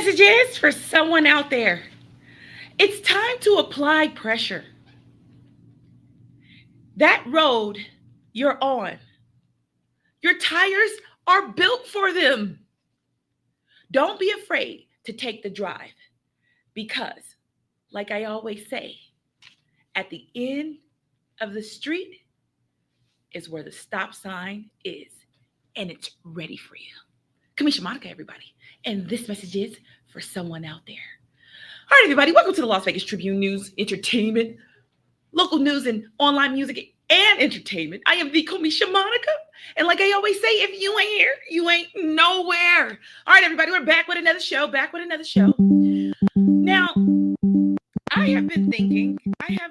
message is for someone out there. It's time to apply pressure. That road you're on, your tires are built for them. Don't be afraid to take the drive because, like I always say, at the end of the street is where the stop sign is, and it's ready for you. Comiesha Monica, everybody. And this message is for someone out there. All right, everybody, welcome to the Las Vegas Tribune News, entertainment, local news, and online music and entertainment. I am the Comiesha Monica. And like I always say, if you ain't here, you ain't nowhere. All right, everybody, we're back with another show, Now, I have been thinking. I've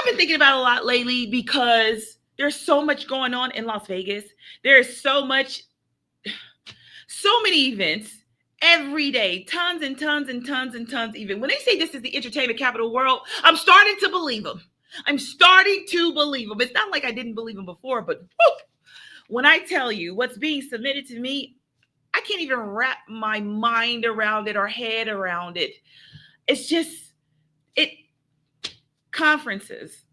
been thinking about it a lot lately because there's so much going on in Las Vegas. There's so many events every day, tons and tons and tons and tons. Even when they say this is the entertainment capital of the world, I'm starting to believe them. It's not like I didn't believe them before, but when I tell you what's being submitted to me, I can't even wrap my mind around it or head around it. It's just conferences,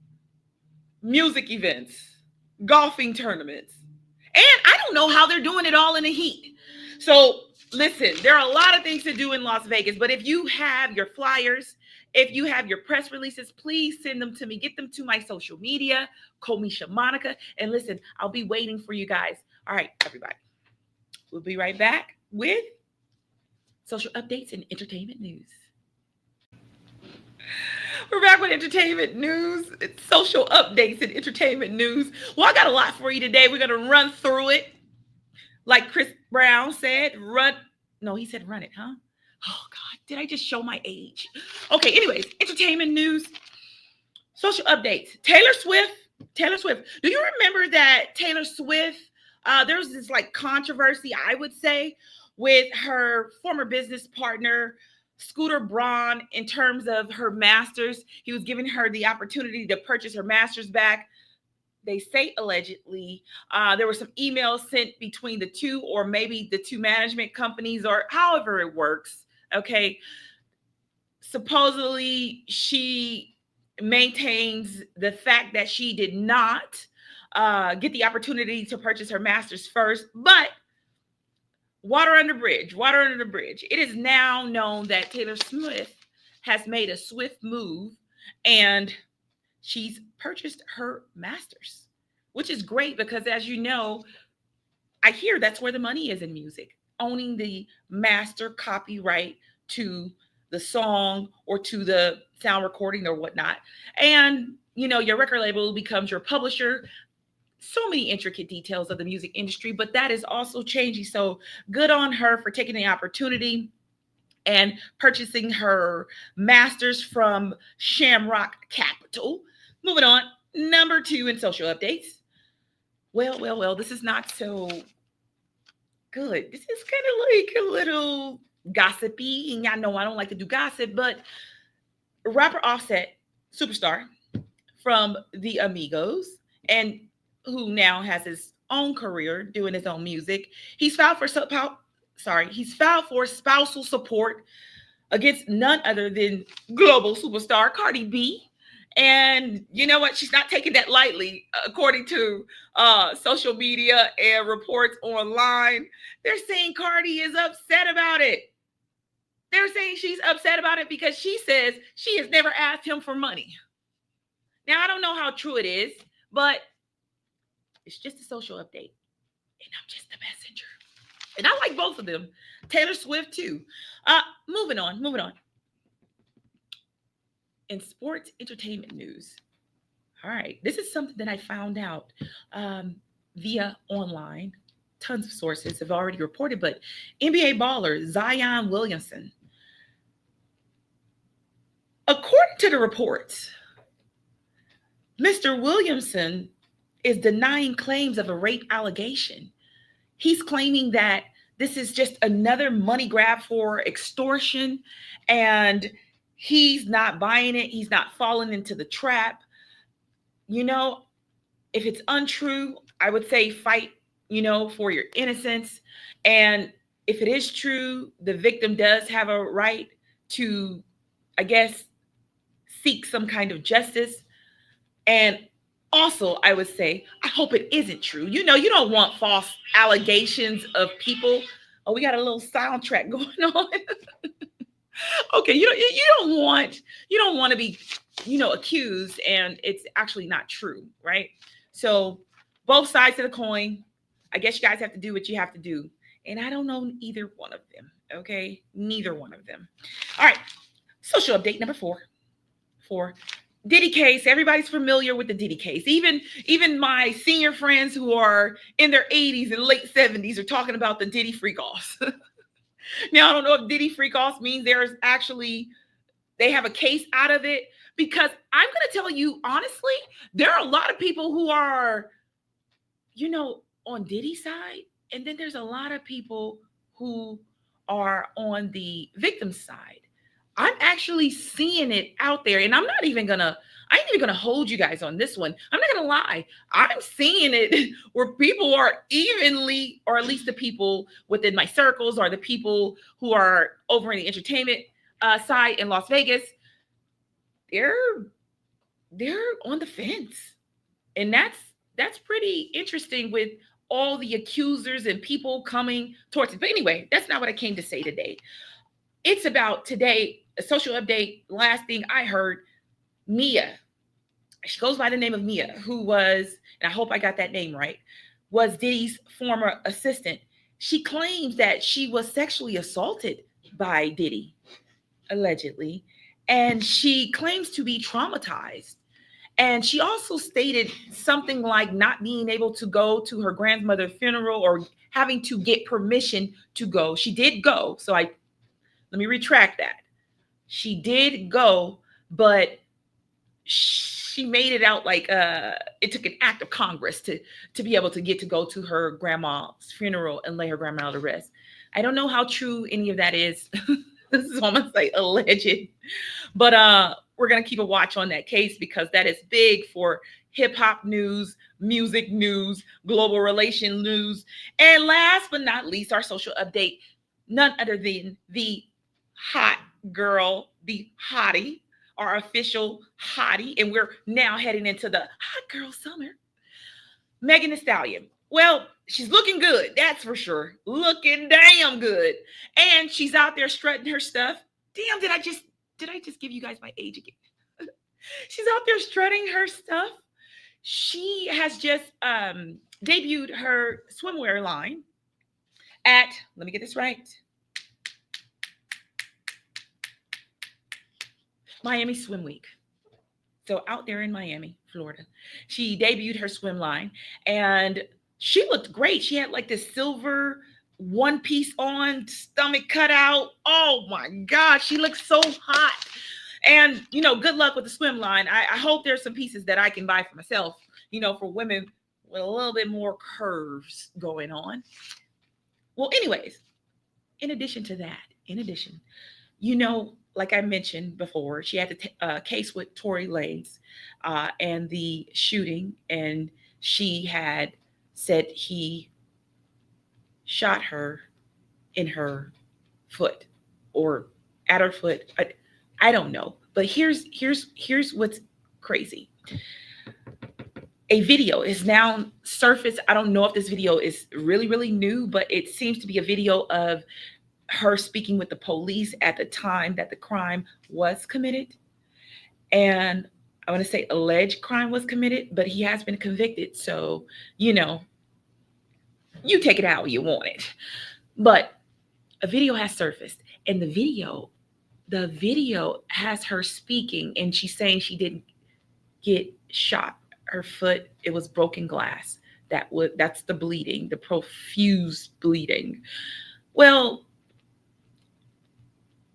music events, golfing tournaments. And I don't know how they're doing it all in the heat. So listen, there are a lot of things to do in Las Vegas, but if you have your flyers, if you have your press releases, please send them to me. Get them to my social media, Comiesha Monica. And listen, I'll be waiting for you guys. All right, everybody. We'll be right back with social updates and entertainment news. We're back with entertainment news, social updates and entertainment news. Well, I got a lot for you today. We're going to run through it. Like Chris Brown said, he said run it, huh? Oh, God, did I just show my age? Okay, anyways, entertainment news, social updates. Taylor Swift. Do you remember that Taylor Swift, there was this like controversy, I would say, with her former business partner, Scooter Braun, in terms of her masters. He was giving her the opportunity to purchase her masters back. They say allegedly there were some emails sent between the two, or maybe the two management companies, or however it works. Okay. Supposedly she maintains the fact that she did not get the opportunity to purchase her masters first, but water under the bridge. It is now known that Taylor Swift has made a swift move and she's purchased her masters, which is great because, as you know, I hear that's where the money is in music, owning the master copyright to the song or to the sound recording or whatnot. And, your record label becomes your publisher. So many intricate details of the music industry, but that is also changing. So good on her for taking the opportunity and purchasing her masters from Shamrock Capital. Moving on, number 2 in social updates. Well, this is not so good. This is kind of like a little gossipy, and y'all know I don't like to do gossip, but rapper Offset, superstar from the Amigos, and who now has his own career doing his own music. He's filed for spousal support against none other than global superstar Cardi B. And you know what? She's not taking that lightly, according to social media and reports online. They're saying Cardi is upset about it. They're saying she's upset about it because she says she has never asked him for money. Now, I don't know how true it is, but it's just a social update. And I'm just the messenger. And I like both of them. Taylor Swift, too. Moving on. In sports entertainment news. All right. This is something that I found out via online. Tons of sources have already reported, but NBA baller Zion Williamson. According to the reports, Mr. Williamson is denying claims of a rape allegation. He's claiming that this is just another money grab for extortion, and he's not buying it. He's not falling into the trap. If if it's untrue, I would say fight, for your innocence. And if it is true, the victim does have a right to, I guess, seek some kind of justice. And also, I would say, I hope it isn't true. You don't want false allegations of people. Oh, we got a little soundtrack going on. Okay, you don't want to be, accused and it's actually not true, right? So both sides of the coin. I guess you guys have to do what you have to do. And I don't know either one of them. Okay, neither one of them. All right, social update number four. Diddy case. Everybody's familiar with the Diddy case. Even my senior friends who are in their 80s and late 70s are talking about the Diddy freak offs. Now I don't know if Diddy freak offs means they have a case out of it, because I'm going to tell you honestly, there are a lot of people who are, on Diddy's side, and then there's a lot of people who are on the victim's side. I'm actually seeing it out there, and I ain't even gonna hold you guys on this one. I'm not gonna lie. I'm seeing it where people are evenly, or at least the people within my circles, or the people who are over in the entertainment side in Las Vegas, they're on the fence, and that's pretty interesting with all the accusers and people coming towards it. But anyway, that's not what I came to say today. It's about today, a social update. Last thing I heard, Mia, she goes by the name of Mia, who was, and I hope I got that name right, was Diddy's former assistant. She claims that she was sexually assaulted by Diddy, allegedly, and she claims to be traumatized. And she also stated something like not being able to go to her grandmother's funeral, or having to get permission to go. She did go. So let me retract that. She did go, but she made it out like it took an act of Congress to be able to get to go to her grandma's funeral and lay her grandma to rest. I don't know how true any of that is. This is almost like alleged. But we're going to keep a watch on that case, because that is big for hip hop news, music news, global relation news. And last but not least, our social update, none other than the hot girl, the hottie, our official hottie. And we're now heading into the hot girl summer. Megan Thee Stallion. Well, she's looking good, that's for sure. Looking damn good. And she's out there strutting her stuff. Damn, did I just give you guys my age again? She's out there strutting her stuff. She has just debuted her swimwear line at, let me get this right, Miami Swim Week. So out there in Miami, Florida, she debuted her swim line, and she looked great. She had like this silver one piece on, stomach cut out. Oh my God, she looks so hot. And, good luck with the swim line. I hope there's some pieces that I can buy for myself, for women with a little bit more curves going on. Well, anyways, in addition to that, like I mentioned before, she had the case with Tory Lanez and the shooting, and she had said he shot her in her foot, or at her foot. I don't know. But here's what's crazy. A video is now surfaced. I don't know if this video is really, really new, but it seems to be a video of her speaking with the police at the time that the crime was committed. And I want to say alleged crime was committed, but he has been convicted. So, you take it how you want it. But a video has surfaced, and the video has her speaking, and she's saying she didn't get shot. Her foot, it was broken glass. That's the bleeding, the profuse bleeding. Well,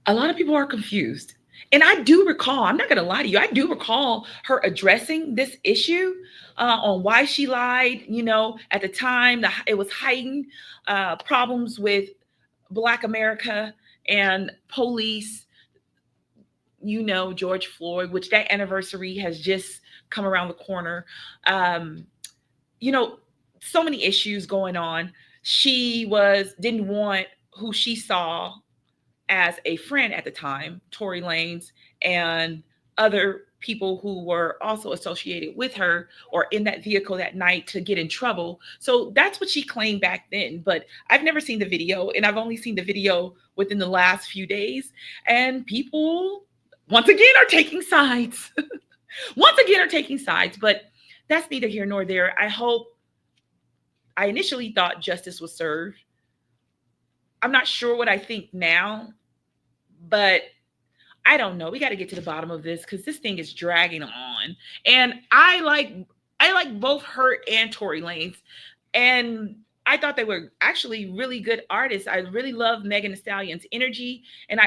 a lot of people are confused. And I do recall, I'm not going to lie to you, I do recall her addressing this issue on why she lied. At the time, it was heightened problems with Black America and police. George Floyd, which that anniversary has just come around the corner. so many issues going on. She didn't want who she saw as a friend at the time, Tory Lanez, and other people who were also associated with her or in that vehicle that night to get in trouble. So that's what she claimed back then. But I've never seen the video, and I've only seen the video within the last few days. And people, once again, are taking sides. Once again, are taking sides. But that's neither here nor there. I initially thought justice was served. I'm not sure what I think now, but I don't know. We got to get to the bottom of this because this thing is dragging on. And I like both her and Tory Lanez. And I thought they were actually really good artists. I really love Megan Thee Stallion's energy. And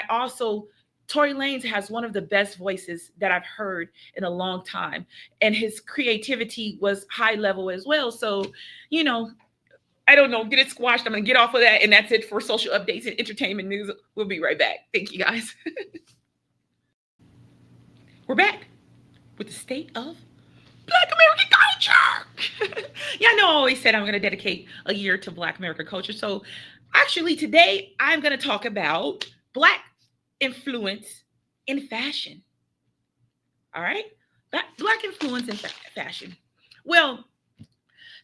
Tory Lanez has one of the best voices that I've heard in a long time. And his creativity was high level as well. So, I don't know, get it squashed. I'm going to get off of that. And that's it for social updates and entertainment news. We'll be right back. Thank you, guys. We're back with the state of Black American culture. Yeah, I know I always said I'm going to dedicate a year to Black American culture. So actually today I'm going to talk about Black influence in fashion. All right? Black influence in fashion. Well,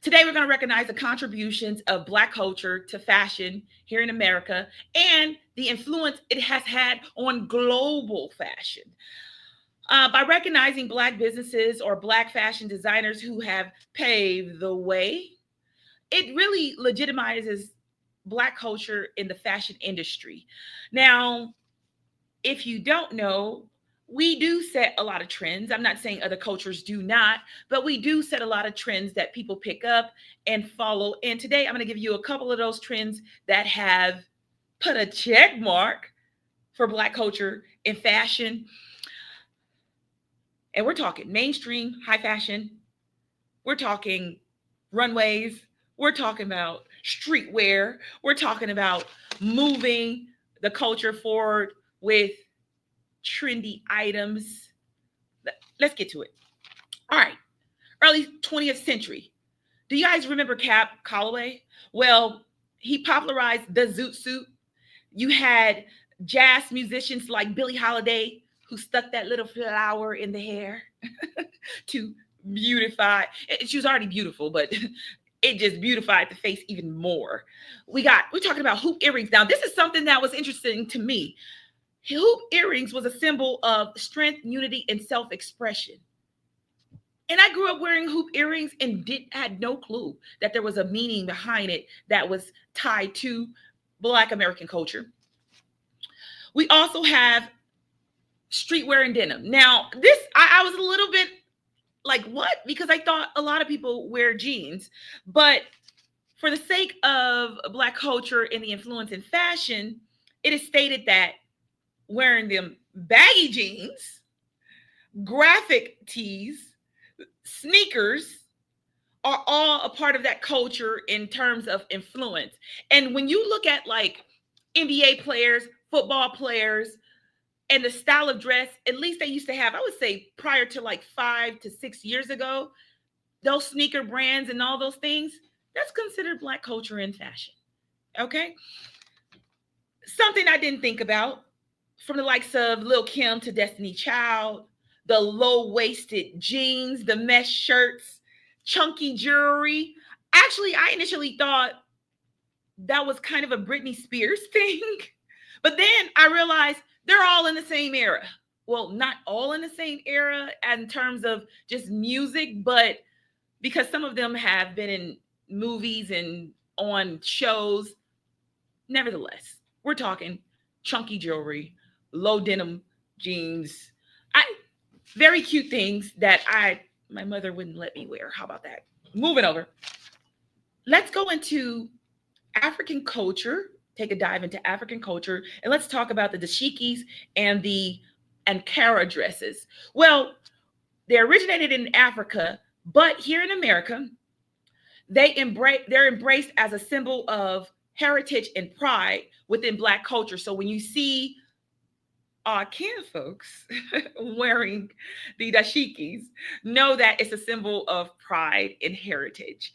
today we're going to recognize the contributions of Black culture to fashion here in America and the influence it has had on global fashion. By recognizing Black businesses or Black fashion designers who have paved the way, it really legitimizes Black culture in the fashion industry. Now, if you don't know, we do set a lot of trends. I'm not saying other cultures do not, but we do set a lot of trends that people pick up and follow. And today I'm going to give you a couple of those trends that have put a check mark for Black culture in fashion. And we're talking mainstream, high fashion. We're talking runways. We're talking about streetwear. We're talking about moving the culture forward with trendy items. Let's get to it. All right. Early 20th century. Do you guys remember Cab Calloway? Well, he popularized the zoot suit. You had jazz musicians like Billie Holiday who stuck that little flower in the hair to beautify. She was already beautiful, but it just beautified the face even more. We're talking about hoop earrings. Now, this is something that was interesting to me. Hoop earrings was a symbol of strength, unity, and self-expression. And I grew up wearing hoop earrings and had no clue that there was a meaning behind it that was tied to Black American culture. We also have streetwear and denim. Now, this, I was a little bit like, what? Because I thought a lot of people wear jeans. But for the sake of Black culture and the influence in fashion, it is stated that wearing them baggy jeans, graphic tees, sneakers are all a part of that culture in terms of influence. And when you look at like NBA players, football players, and the style of dress, at least they used to have, I would say prior to like 5 to 6 years ago, those sneaker brands and all those things, that's considered Black culture in fashion. Okay. Something I didn't think about, from the likes of Lil' Kim to Destiny Child, the low-waisted jeans, the mesh shirts, chunky jewelry. Actually, I initially thought that was kind of a Britney Spears thing. But then I realized they're all in the same era. Well, not all in the same era in terms of just music, but because some of them have been in movies and on shows. Nevertheless, we're talking chunky jewelry, low denim jeans, very cute things that my mother wouldn't let me wear. How about that? Moving over. Let's go into African culture. Take a dive into African culture, and let's talk about the dashikis and the Ankara dresses. Well, they originated in Africa, but here in America, they're embraced as a symbol of heritage and pride within Black culture. So when you see Kin folks wearing the dashikis know that it's a symbol of pride and heritage.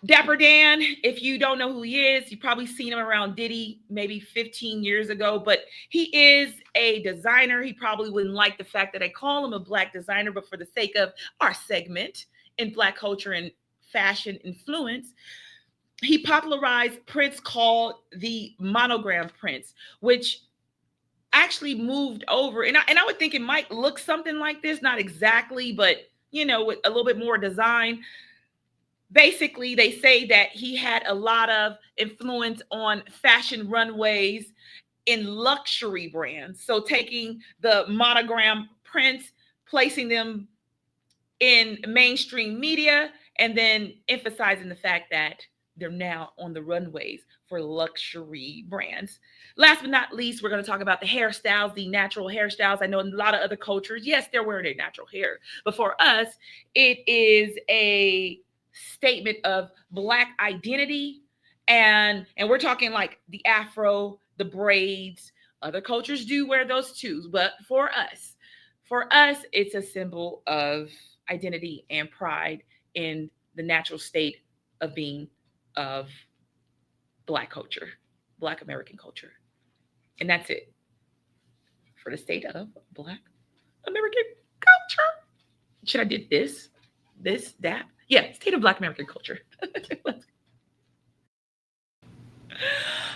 Dapper Dan, if you don't know who he is, you've probably seen him around Diddy maybe 15 years ago, but he is a designer. He probably wouldn't like the fact that I call him a Black designer, but for the sake of our segment in Black culture and fashion influence, he popularized prints called the monogram prints, which actually moved over. And I would think it might look something like this, not exactly, but with a little bit more design. Basically, they say that he had a lot of influence on fashion runways in luxury brands. So taking the monogram prints, placing them in mainstream media, and then emphasizing the fact that they're now on the runways for luxury brands. Last but not least, we're going to talk about the hairstyles, the natural hairstyles. I know in a lot of other cultures, yes, they're wearing their natural hair. But for us, it is a statement of Black identity. And we're talking like the afro, the braids. Other cultures do wear those too. But for us, it's a symbol of identity and pride in the natural state of being of Black culture, Black American culture. And that's it for the state of Black American culture. Should I did this, that? Yeah, state of Black American culture.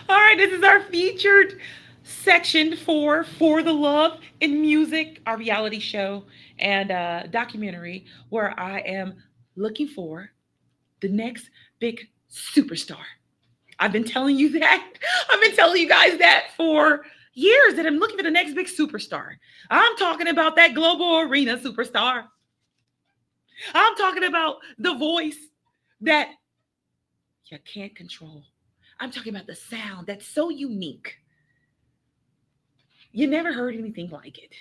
All right, this is our featured section for the Love in Music, our reality show and documentary where I am looking for the next big superstar. I've been telling you that. I've been telling you guys that for years that I'm looking for the next big superstar. I'm talking about that global arena superstar. I'm talking about the voice that you can't control. I'm talking about the sound that's so unique. You never heard anything like it.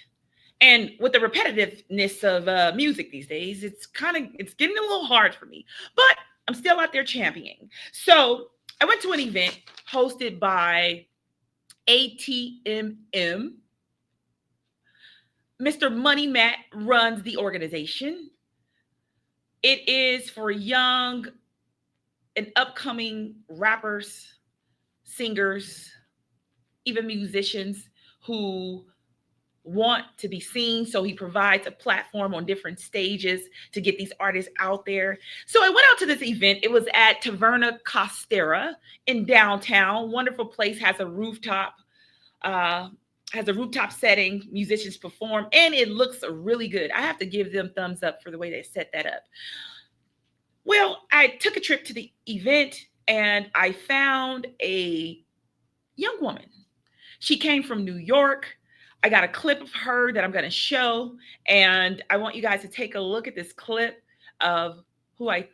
And with the repetitiveness of music these days, it's getting a little hard for me. But I'm still out there championing. So I went to an event hosted by ATMM. Mr. Money Matt runs the organization. It is for young and upcoming rappers, singers, even musicians who want to be seen. So he provides a platform on different stages to get these artists out there. So I went out to this event. It was at Taverna Costera in downtown. Wonderful place, has a rooftop setting. Musicians perform, and it looks really good. I have to give them thumbs up for the way they set that up. Well, I took a trip to the event and I found a young woman. She came from New York. I got a clip of her that I'm going to show, and I want you guys to take a look at this clip of who I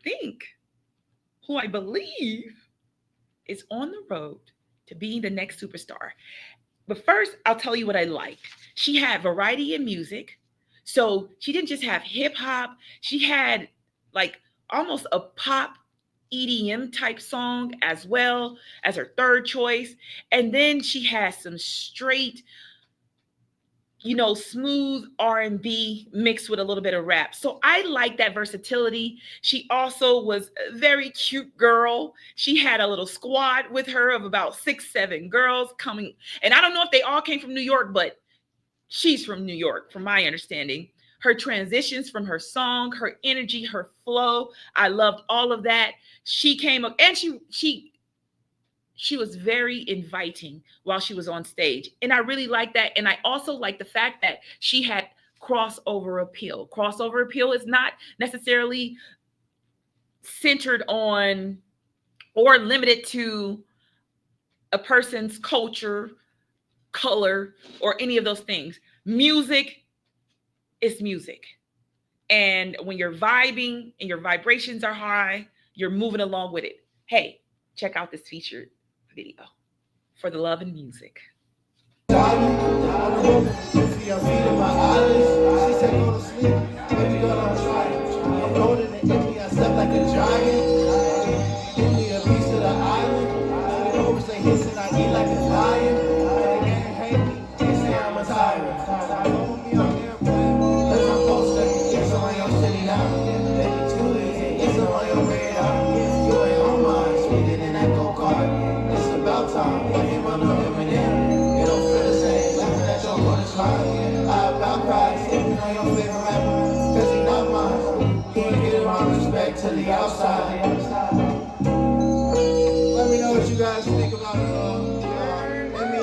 believe is on the road to being the next superstar. But first, I'll tell you what I liked. She had variety in music. So she didn't just have hip hop. She had like almost a pop EDM type song as well as her third choice. And then she has some straight, smooth R&B mixed with a little bit of rap. So I like that versatility. She also was a very cute girl. She had a little squad with her of about 6-7 girls coming. And I don't know if they all came from New York, but she's from New York, from my understanding. Her transitions from her song, her energy, her flow, I loved all of that. She came up and she was very inviting while she was on stage. And I really like that. And I also like the fact that she had crossover appeal. Crossover appeal is not necessarily centered on or limited to a person's culture, color, or any of those things. Music is music. And when you're vibing and your vibrations are high, you're moving along with it. Hey, check out this featured video for the love and music.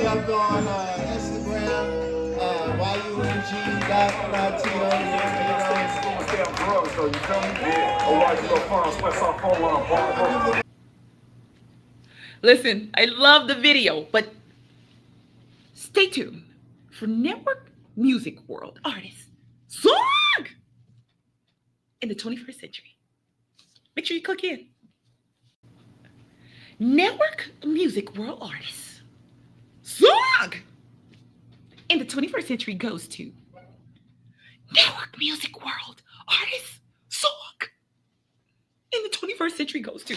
up on Instagram, YUNG.TO. Listen, I love the video, but stay tuned for Network Music World Artists Song in the 21st Century. Make sure you click in. Network Music World Artists Song in the 21st Century goes to Network Music World Artists Song in the 21st Century goes to.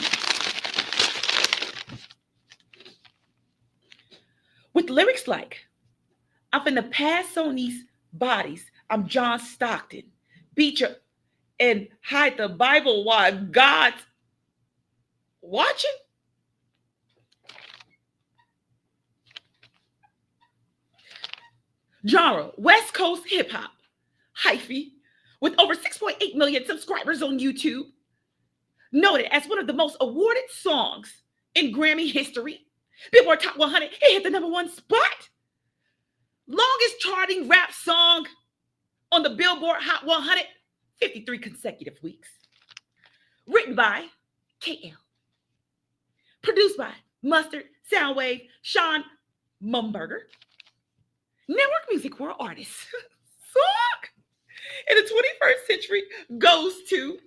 With lyrics like, I'm finna pass on these bodies. I'm John Stockton. Beat you and hide the Bible while God's watching. Genre, West Coast hip hop. Hyphy, with over 6.8 million subscribers on YouTube. Noted as one of the most awarded songs in Grammy history. Billboard Top 100, it hit the #1 spot. Longest charting rap song on the Billboard Hot 100, 53 consecutive weeks. Written by KL. Produced by Mustard, Soundwave, Sean Mumberger. Network Music World Artists Song in the 21st Century goes to,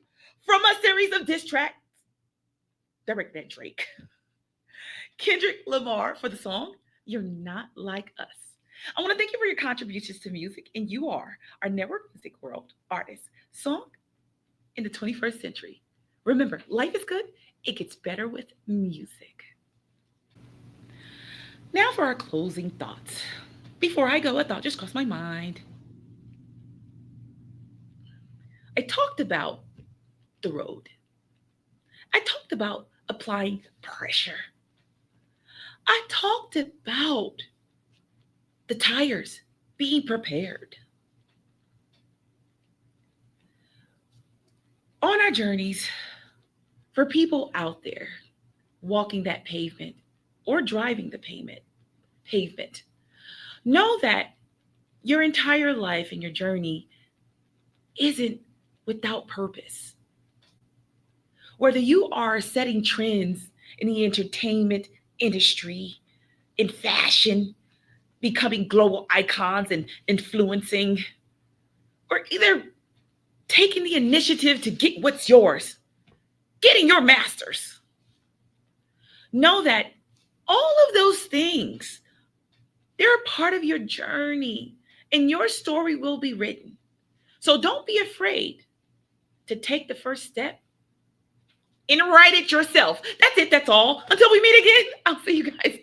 from a series of diss tracks, directed at Drake, Kendrick Lamar for the song, You're Not Like Us. I want to thank you for your contributions to music, and you are our Network Music World Artist Song in the 21st Century. Remember, life is good. It gets better with music. Now for our closing thoughts. Before I go, a thought just crossed my mind. I talked about the road. I talked about applying pressure. I talked about the tires being prepared. On our journeys, for people out there walking that pavement or driving the pavement, know that your entire life and your journey isn't without purpose. Whether you are setting trends in the entertainment industry, in fashion, becoming global icons and influencing, or either taking the initiative to get what's yours, getting your masters, know that all of those things, they're a part of your journey and your story will be written. So don't be afraid to take the first step and write it yourself. That's it. That's all. Until we meet again, I'll see you guys